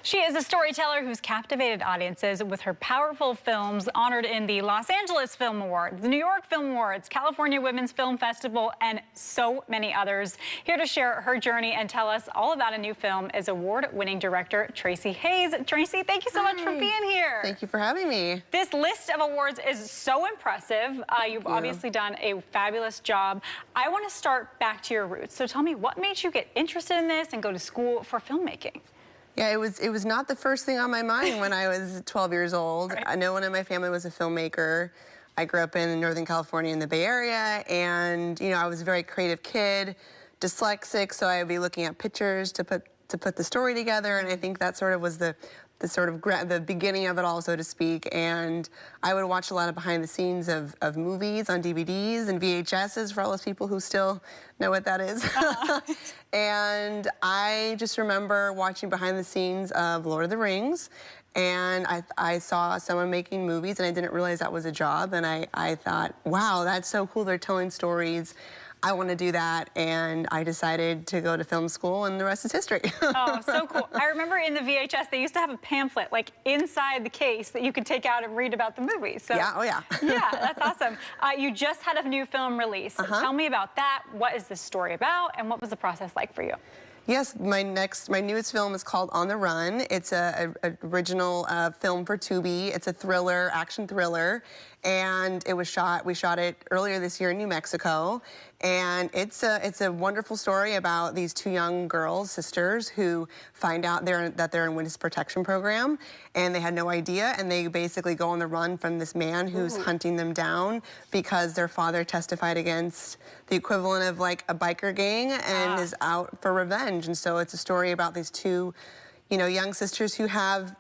She is a storyteller who's captivated audiences with her powerful films, honored in the Los Angeles Film Awards, the New York Film Awards, California Women's Film Festival, and so many others. Here to share her journey and tell us all about a new film is award-winning director Traci Hays. Traci, thank you so much for being here. Thank you for having me. This list of awards is so impressive. You've obviously done a fabulous job. I want to start back to your roots. So tell me, what made you get interested in this and go to school for filmmaking? Yeah, it was not the first thing on my mind when I was 12 years old. Right. No one in my family was a filmmaker. I grew up in Northern California in the Bay Area, and I was a very creative kid, dyslexic, so I would be looking at pictures to put the story together, and I think that sort of was the beginning of it all, so to speak. And I would watch a lot of behind the scenes of movies on DVDs and VHSs for all those people who still know what that is. And I just remember watching behind the scenes of Lord of the Rings, and I saw someone making movies, and I didn't realize that was a job, and I thought, wow, that's so cool, they're telling stories. I want to do that, and I decided to go to film school, and the rest is history. Oh, so cool. I remember in the VHS, they used to have a pamphlet, like, inside the case that you could take out and read about the movie. So, yeah, oh yeah. Yeah, that's awesome. You just had a new film release. Tell me about that. What is this story about, and what was the process like for you? Yes, my newest film is called On the Run. It's a original film for Tubi. It's a thriller, action thriller, and we shot it earlier this year in New Mexico. And it's a wonderful story about these two young girls, sisters, who find out that they're in witness protection program, and they had no idea, and they basically go on the run from this man who's hunting them down because their father testified against the equivalent of like a biker gang and is out for revenge. And so it's a story about these two, young sisters who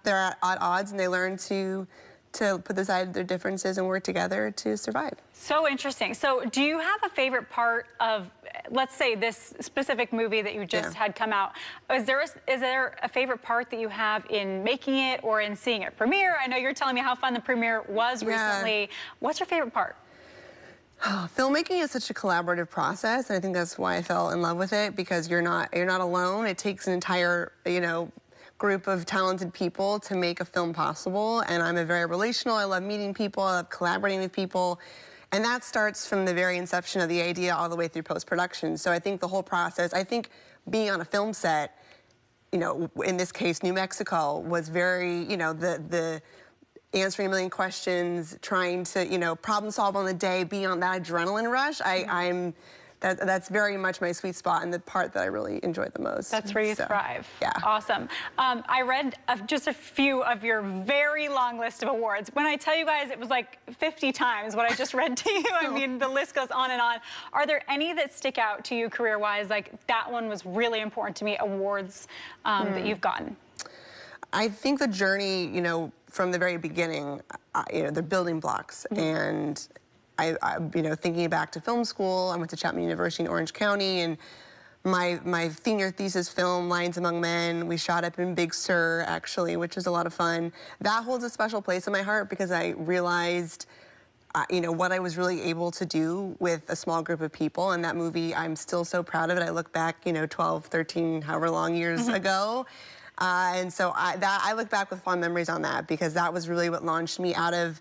they're at odds, and they learn to put aside their differences and work together to survive. So interesting. So do you have a favorite part of, let's say, this specific movie that you just had come out? Is there a favorite part that you have in making it or in seeing it premiere? I know you're telling me how fun the premiere was recently. What's your favorite part? Filmmaking is such a collaborative process, and I think that's why I fell in love with it, because you're not alone. It takes an entire, group of talented people to make a film possible, and I'm very relational. I love meeting people, I love collaborating with people, and that starts from the very inception of the idea all the way through post-production. So I think the whole process, being on a film set, in this case, New Mexico, was very, the answering a million questions, trying to, problem solve on the day, being on that adrenaline rush. That's very much my sweet spot and the part that I really enjoy the most. That's where you thrive. Yeah. Awesome. I read just a few of your very long list of awards. When I tell you guys, it was like 50 times what I just read to you. I mean, the list goes on and on. Are there any that stick out to you career-wise, like that one was really important to me, awards that you've gotten? I think the journey, from the very beginning, the building blocks, and thinking back to film school, I went to Chapman University in Orange County, and my senior thesis film, Lions Among Men, we shot up in Big Sur, actually, which was a lot of fun. That holds a special place in my heart because I realized, what I was really able to do with a small group of people, and that movie, I'm still so proud of it. I look back, 12, 13, however long years ago, and so I look back with fond memories on that, because that was really what launched me out of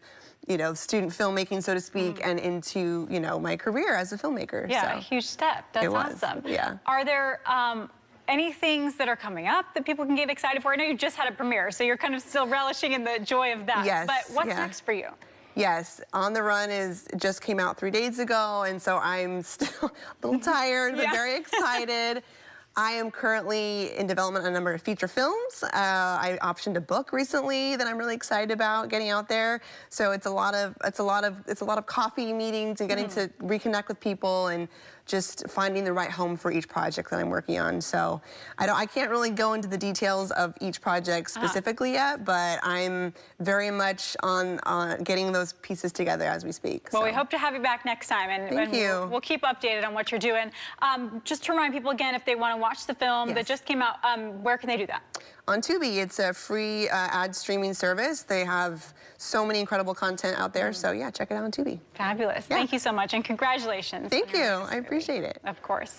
student filmmaking, so to speak, and into, my career as a filmmaker. Yeah, so a huge step. That's awesome. Yeah. Are there any things that are coming up that people can get excited for? I know you just had a premiere, so you're kind of still relishing in the joy of that. Yes. But what's next for you? Yes, On the Run just came out 3 days ago, and so I'm still a little tired, but very excited. I am currently in development on a number of feature films. I optioned a book recently that I'm really excited about getting out there. So it's a lot of coffee meetings and getting to reconnect with people and just finding the right home for each project that I'm working on. So I can't really go into the details of each project specifically yet, but I'm very much on getting those pieces together as we speak. Well, we hope to have you back next time, and we'll keep updated on what you're doing. Just to remind people again, if they want to watch the film that just came out, where can they do that? On Tubi. It's a free ad streaming service. They have so many incredible content out there, so yeah, check it out on Tubi. Fabulous. Thank you so much, and congratulations. Thank you. I appreciate it. Of course.